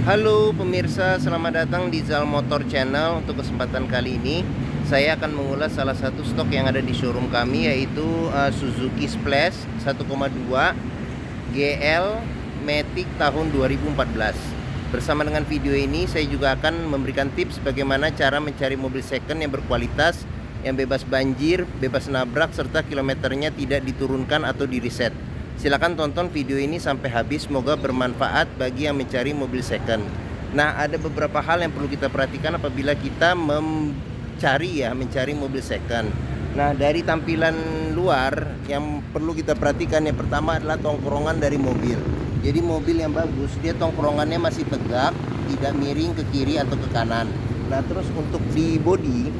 Halo pemirsa, selamat datang di Zal Motor Channel. Untuk kesempatan kali ini saya akan mengulas salah satu stok yang ada di showroom kami, yaitu Suzuki Splash 1,2 GL Matic tahun 2014. Bersama dengan video ini saya juga akan memberikan tips bagaimana cara mencari mobil second yang berkualitas, yang bebas banjir, bebas nabrak, serta kilometernya tidak diturunkan atau di reset. Silahkan tonton video ini sampai habis, semoga bermanfaat bagi yang mencari mobil second. Nah, ada beberapa hal yang perlu kita perhatikan apabila kita mencari mobil second. Nah, dari tampilan luar yang perlu kita perhatikan, yang pertama adalah tongkrongan dari mobil. Jadi mobil yang bagus, dia tongkrongannya masih tegak, tidak miring ke kiri atau ke kanan. Nah, terus untuk di bodi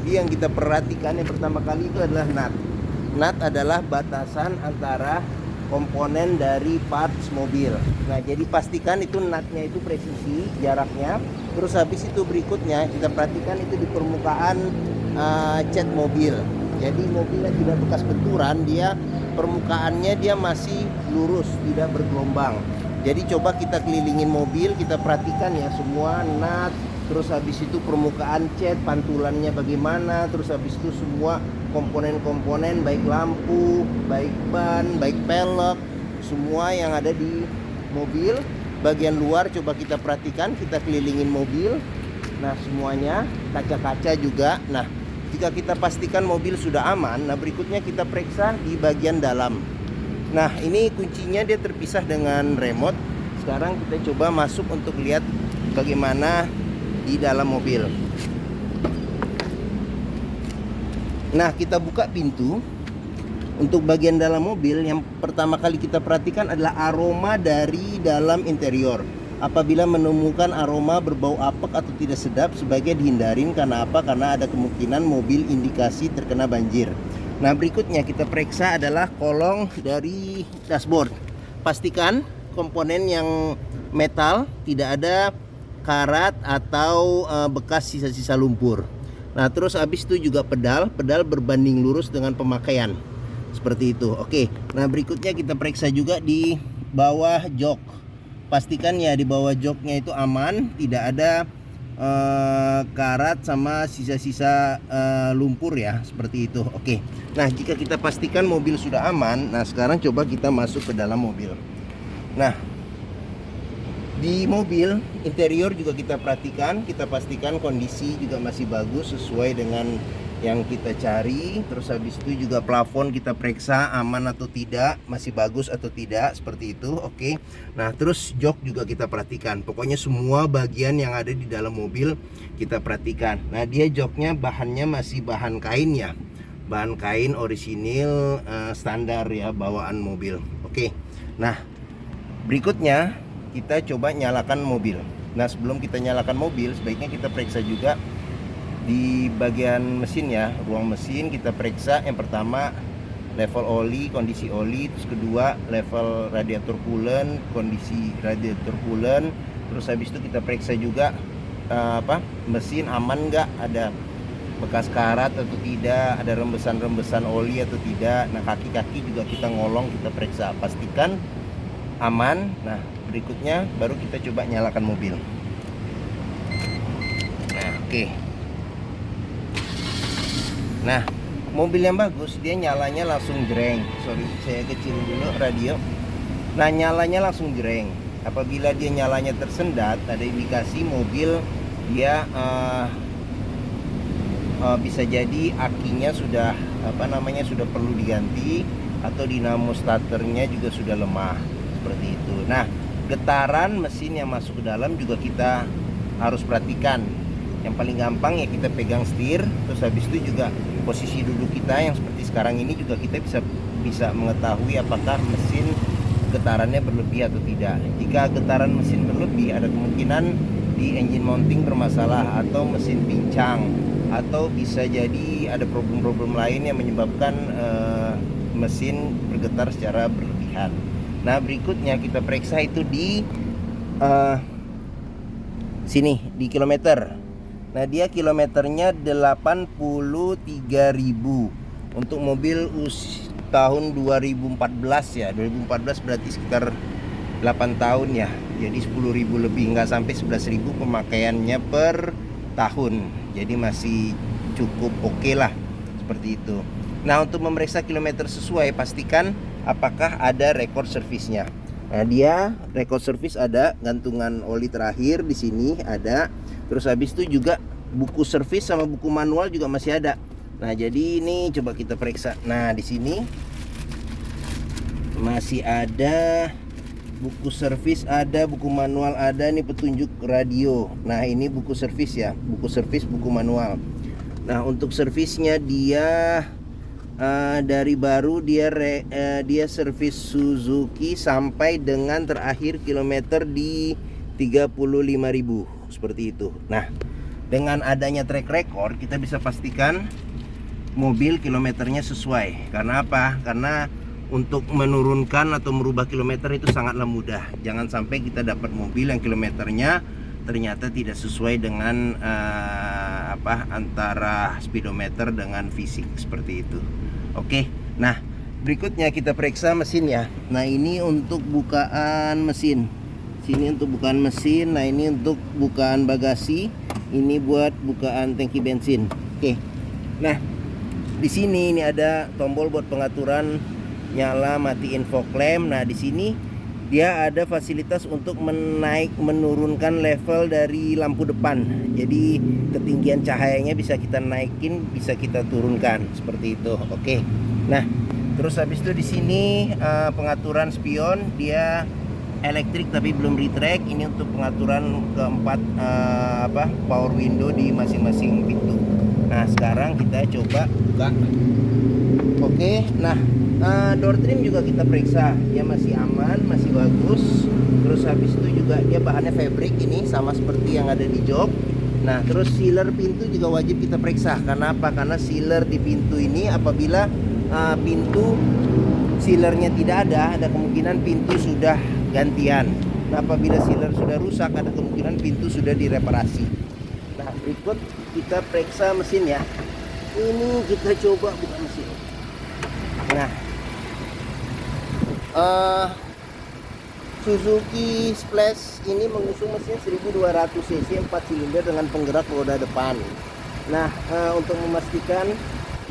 yang kita perhatikan yang pertama kali itu adalah nut. Nut adalah batasan antara komponen dari parts mobil. Nah, jadi pastikan itu nutnya itu presisi jaraknya. Terus habis itu berikutnya kita perhatikan itu di permukaan cat mobil. Jadi mobilnya tidak bekas benturan, dia permukaannya dia masih lurus, tidak bergelombang. Jadi coba kita kelilingin mobil, kita perhatikan ya semua nut. Terus habis itu permukaan cat, pantulannya bagaimana. Terus habis itu semua komponen-komponen, baik lampu, baik ban, baik pelek, semua yang ada di mobil. Bagian luar coba kita perhatikan, kita kelilingin mobil. Nah, semuanya, kaca-kaca juga. Nah, jika kita pastikan mobil sudah aman, nah berikutnya kita periksa di bagian dalam. Nah, ini kuncinya dia terpisah dengan remote. Sekarang kita coba masuk untuk lihat bagaimana di dalam mobil. Nah, kita buka pintu. Untuk bagian dalam mobil, yang pertama kali kita perhatikan adalah aroma dari dalam interior. Apabila menemukan aroma berbau apek atau tidak sedap, sebaiknya dihindarin. Karena apa? Karena ada kemungkinan mobil indikasi terkena banjir. Nah, berikutnya kita periksa adalah kolong dari dashboard. Pastikan komponen yang metal, tidak ada karat atau bekas sisa-sisa lumpur. Nah, terus habis itu juga pedal berbanding lurus dengan pemakaian. Seperti itu. Oke. Nah, berikutnya kita periksa juga di bawah jok. Pastikan ya di bawah joknya itu aman, tidak ada karat sama sisa-sisa lumpur ya, seperti itu. Oke. Nah, jika kita pastikan mobil sudah aman, nah sekarang coba kita masuk ke dalam mobil. Nah, di mobil interior juga kita perhatikan, kita pastikan kondisi juga masih bagus sesuai dengan yang kita cari. Terus habis itu juga plafon kita periksa aman atau tidak, masih bagus atau tidak, seperti itu. Oke. Nah, terus jok juga kita perhatikan. Pokoknya semua bagian yang ada di dalam mobil kita perhatikan. Nah, dia joknya bahannya masih bahan kain ya. Bahan kain orisinil standar ya bawaan mobil. Oke. Nah, berikutnya kita coba nyalakan mobil. Nah, sebelum kita nyalakan mobil, sebaiknya kita periksa juga di bagian mesin ya, ruang mesin kita periksa. Yang pertama level oli, kondisi oli. Terus kedua level radiator coolant, kondisi radiator coolant. Terus habis itu kita periksa juga mesin aman nggak, ada bekas karat atau tidak, ada rembesan-rembesan oli atau tidak. Nah, kaki-kaki juga kita ngolong, kita periksa, pastikan aman. Nah, berikutnya baru kita coba nyalakan mobil. Nah, oke. Nah, mobil yang bagus dia nyalanya langsung jreng. Sorry, saya kecil dulu radio. Nah, nyalanya langsung jreng. Apabila dia nyalanya tersendat, ada indikasi mobil dia bisa jadi akinya sudah sudah perlu diganti, atau dinamo starternya juga sudah lemah, seperti itu. Nah, getaran mesin yang masuk ke dalam juga kita harus perhatikan. Yang paling gampang ya kita pegang setir. Terus habis itu juga posisi duduk kita yang seperti sekarang ini juga kita bisa mengetahui apakah mesin getarannya berlebih atau tidak. Jika getaran mesin berlebih, ada kemungkinan di engine mounting bermasalah atau mesin pincang, atau bisa jadi ada problem-problem lain yang menyebabkan mesin bergetar secara berlebihan. Nah, berikutnya kita periksa itu di sini di kilometer. Nah, dia kilometernya 83.000 untuk mobil tahun 2014 ya. 2014 berarti sekitar 8 tahun ya, jadi 10.000 lebih, nggak sampai 11.000 pemakaiannya per tahun, jadi masih cukup oke lah, seperti itu. Nah, untuk memeriksa kilometer sesuai, pastikan apakah ada rekor servisnya. Nah, dia rekor servis ada, gantungan oli terakhir di sini ada, terus habis itu juga buku servis sama buku manual juga masih ada. Nah, jadi ini coba kita periksa. Nah, di sini masih ada buku servis, ada buku manual, ada nih petunjuk radio. Nah, ini buku servis ya, buku servis, buku manual. Nah, untuk servisnya dia dari baru dia servis Suzuki sampai dengan terakhir kilometer di 35.000 seperti itu. Nah, dengan adanya track record kita bisa pastikan mobil kilometernya sesuai. Karena apa? Karena untuk menurunkan atau merubah kilometer itu sangatlah mudah. Jangan sampai kita dapat mobil yang kilometernya ternyata tidak sesuai dengan antara speedometer dengan fisik seperti itu. Oke. Nah, berikutnya kita periksa mesinnya. Nah, ini untuk bukaan mesin. Sini untuk bukaan mesin. Nah, ini untuk bukaan bagasi. Ini buat bukaan tangki bensin. Oke. Nah, di sini ini ada tombol buat pengaturan nyala matiin fog lamp. Nah, di sini dia ada fasilitas untuk menurunkan level dari lampu depan. Jadi ketinggian cahayanya bisa kita naikin, bisa kita turunkan seperti itu. Oke. Nah, terus habis itu di sini pengaturan spion, dia elektrik tapi belum retract. Ini untuk pengaturan keempat power window di masing-masing pintu. Nah, sekarang kita coba buka. Oke. Nah, door trim juga kita periksa, dia masih aman, masih bagus. Terus habis itu juga dia bahannya fabric, ini sama seperti yang ada di jok. Nah, terus sealer pintu juga wajib kita periksa. Karena apa? Karena sealer di pintu ini apabila pintu sealernya tidak ada kemungkinan pintu sudah gantian. Nah, apabila sealer sudah rusak, ada kemungkinan pintu sudah direparasi. Nah, berikut kita periksa mesinnya. Ini kita coba buka mesin. Nah, Suzuki Splash ini mengusung mesin 1200 cc 4 silinder dengan penggerak roda depan. Nah, untuk memastikan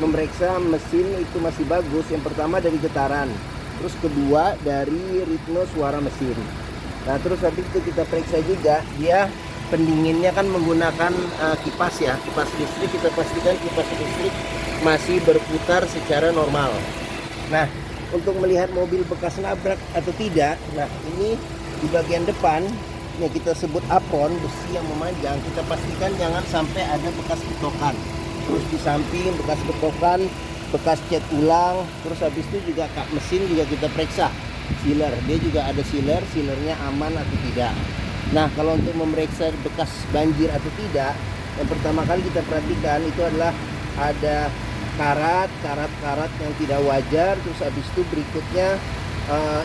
memeriksa mesin itu masih bagus, yang pertama dari getaran, terus kedua dari ritme suara mesin. Nah, terus habis itu kita periksa juga dia pendinginnya kan menggunakan kipas ya, kipas listrik. Kita pastikan kipas listrik masih berputar secara normal. Nah, untuk melihat mobil bekas nabrak atau tidak, nah ini di bagian depan yang kita sebut apron, besi yang memanjang, kita pastikan jangan sampai ada bekas ketokan. Terus di samping bekas ketokan, bekas cat ulang. Terus habis itu juga kap mesin juga kita periksa. Sealer, dia juga ada sealernya aman atau tidak. Nah, kalau untuk memeriksa bekas banjir atau tidak, yang pertama kali kita perhatikan itu adalah ada karat yang tidak wajar. Terus habis itu berikutnya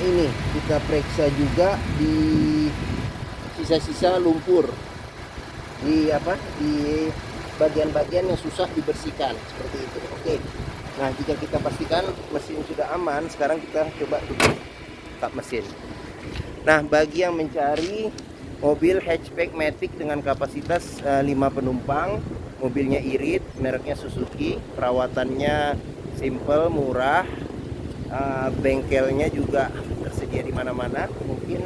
ini kita periksa juga di sisa-sisa lumpur di bagian-bagian yang susah dibersihkan seperti itu. Oke. Nah, jika kita pastikan mesin sudah aman, sekarang kita coba tutup kap mesin. Nah, bagi yang mencari mobil hatchback matic dengan kapasitas 5 penumpang, mobilnya irit, mereknya Suzuki, perawatannya simple, murah, bengkelnya juga tersedia di mana-mana. Mungkin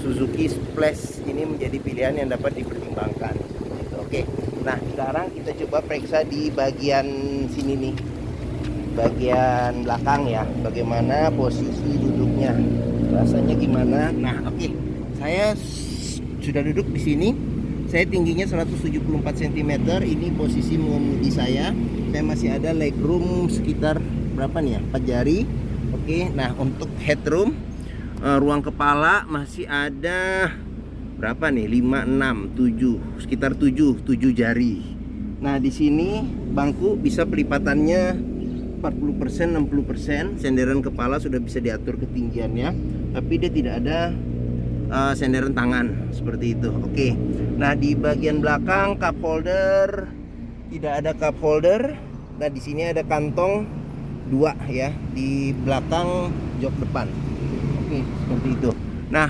Suzuki Splash ini menjadi pilihan yang dapat dipertimbangkan. Oke, nah sekarang kita coba periksa di bagian sini nih, bagian belakang ya, bagaimana posisi duduknya, rasanya gimana. Nah, oke, saya sudah duduk di sini. Saya tingginya 174 cm. Ini posisi mengemudi saya. Saya masih ada legroom sekitar berapa nih ya? 4 jari. Oke. Nah, untuk headroom, ruang kepala masih ada berapa nih? 5, 6, 7, sekitar 7 jari. Nah, di sini bangku bisa pelipatannya 40%, 60%. Senderan kepala sudah bisa diatur ketinggiannya, tapi dia tidak ada senderan tangan seperti itu. Oke. Nah, di bagian belakang cup holder tidak ada cup holder. Nah, di sini ada kantong 2 ya di belakang jok depan. Oke, seperti itu. Nah,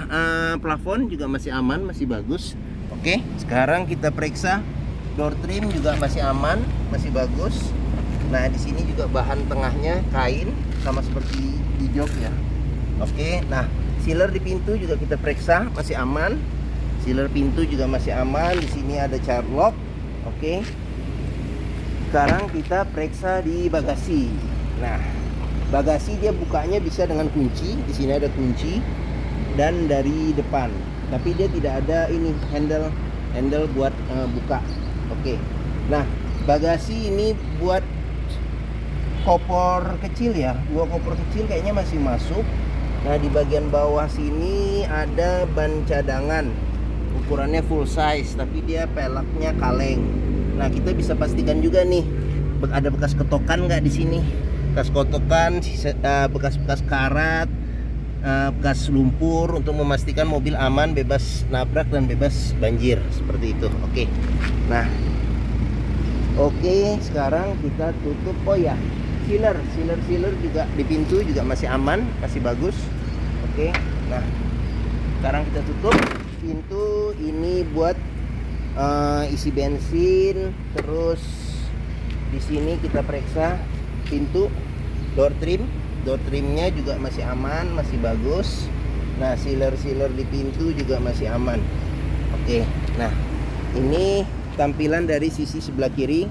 plafon juga masih aman, masih bagus. Oke, sekarang kita periksa door trim juga masih aman, masih bagus. Nah, di sini juga bahan tengahnya kain sama seperti di jok ya. Oke, nah sealer di pintu juga kita periksa masih aman. Sealer pintu juga masih aman. Di sini ada child lock. Oke. Sekarang kita periksa di bagasi. Nah, bagasi dia bukanya bisa dengan kunci. Di sini ada kunci dan dari depan. Tapi dia tidak ada ini handle buat buka. Oke. Nah, bagasi ini buat koper kecil ya. Dua koper kecil kayaknya masih masuk. Nah, di bagian bawah sini ada ban cadangan. Ukurannya full size, tapi dia peleknya kaleng. Nah, kita bisa pastikan juga nih ada bekas ketokan nggak di sini. Bekas kotokan, bekas-bekas karat, bekas lumpur untuk memastikan mobil aman, bebas nabrak dan bebas banjir seperti itu. Oke. Nah, oke, sekarang kita tutup. Oh ya, sealer juga di pintu juga masih aman, masih bagus. Oke. Nah, sekarang kita tutup pintu ini buat isi bensin. Terus di sini kita periksa pintu door trimnya juga masih aman, masih bagus. Nah, sealer di pintu juga masih aman. Oke. Nah, ini tampilan dari sisi sebelah kiri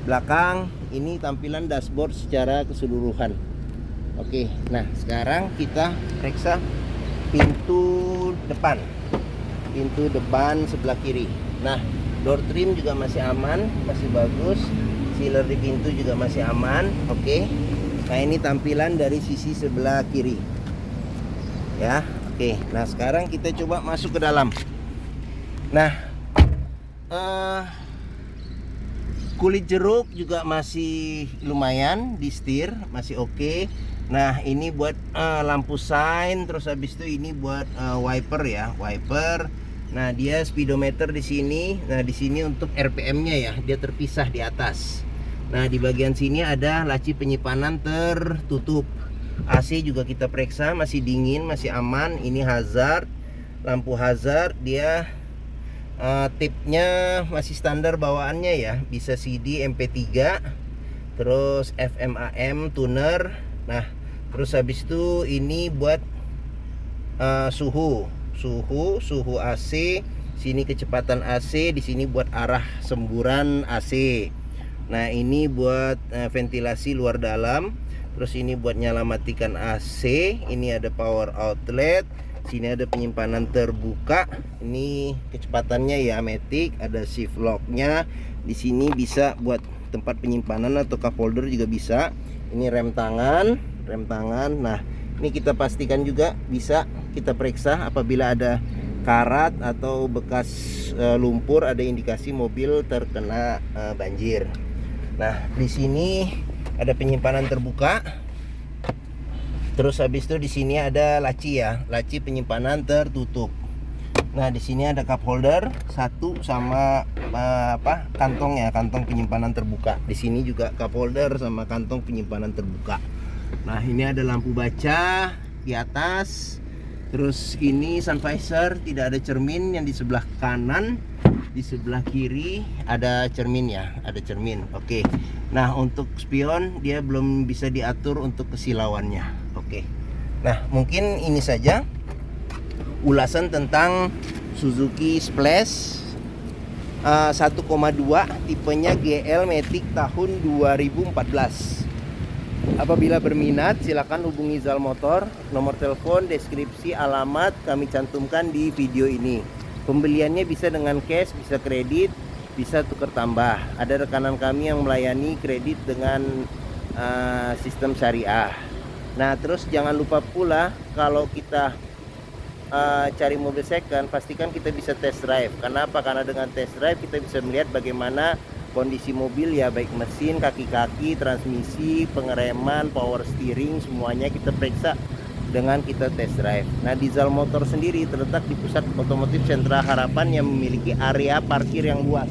belakang. Ini tampilan dashboard secara keseluruhan. Oke. Nah, sekarang kita periksa pintu depan sebelah kiri. Nah, door trim juga masih aman, masih bagus. Sealer di pintu juga masih aman. Oke. Nah, ini tampilan dari sisi sebelah kiri ya. Oke. Nah, sekarang kita coba masuk ke dalam. Nah, kulit jeruk juga masih lumayan di setir, masih oke. Nah, ini buat lampu sign. Terus habis itu ini buat wiper ya, wiper. Nah, dia speedometer di sini. Nah, di sini untuk RPM-nya ya, dia terpisah di atas. Nah, di bagian sini ada laci penyimpanan tertutup. AC juga kita periksa masih dingin, masih aman. Ini hazard, lampu hazard. Dia tipnya masih standar bawaannya ya, bisa CD, MP3, terus FM AM tuner. Nah, terus habis itu ini buat suhu AC. Sini kecepatan AC, di sini buat arah semburan AC. Nah, ini buat ventilasi luar dalam. Terus ini buat nyala matikan AC. Ini ada power outlet. Sini ada penyimpanan terbuka. Ini kecepatannya ya matic. Ada shift locknya. Di sini bisa buat tempat penyimpanan atau cup holder juga bisa. Ini rem tangan. Nah, ini kita pastikan juga bisa kita periksa apabila ada karat atau bekas lumpur, ada indikasi mobil terkena banjir. Nah, di sini ada penyimpanan terbuka. Terus habis itu di sini ada laci ya, laci penyimpanan tertutup. Nah, di sini ada cup holder satu sama kantong ya, kantong penyimpanan terbuka. Di sini juga cup holder sama kantong penyimpanan terbuka. Nah, ini ada lampu baca di atas. Terus ini sun visor, tidak ada cermin yang di sebelah kanan. Di sebelah kiri ada cermin ya, ada cermin. Oke. Nah, untuk spion dia belum bisa diatur untuk kesilauannya. Oke. Nah, mungkin ini saja ulasan tentang Suzuki Splash 1,2 tipenya GL Matic tahun 2014. Apabila berminat silakan hubungi Zal Motor. Nomor telepon, deskripsi, alamat kami cantumkan di video ini. Pembeliannya bisa dengan cash, bisa kredit, bisa tukar tambah. Ada rekanan kami yang melayani kredit dengan sistem syariah. Nah, terus jangan lupa pula kalau kita cari mobil second, pastikan kita bisa test drive. Kenapa? Karena dengan test drive kita bisa melihat bagaimana kondisi mobil ya, baik mesin, kaki-kaki, transmisi, pengereman, power steering, semuanya kita periksa dengan kita test drive. Nah, di Zal Motor sendiri terletak di pusat otomotif Sentra Harapan yang memiliki area parkir yang luas.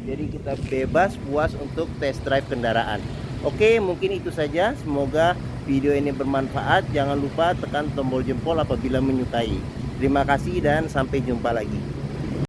Jadi kita bebas puas untuk test drive kendaraan. Oke, mungkin itu saja. Semoga video ini bermanfaat. Jangan lupa tekan tombol jempol apabila menyukai. Terima kasih dan sampai jumpa lagi.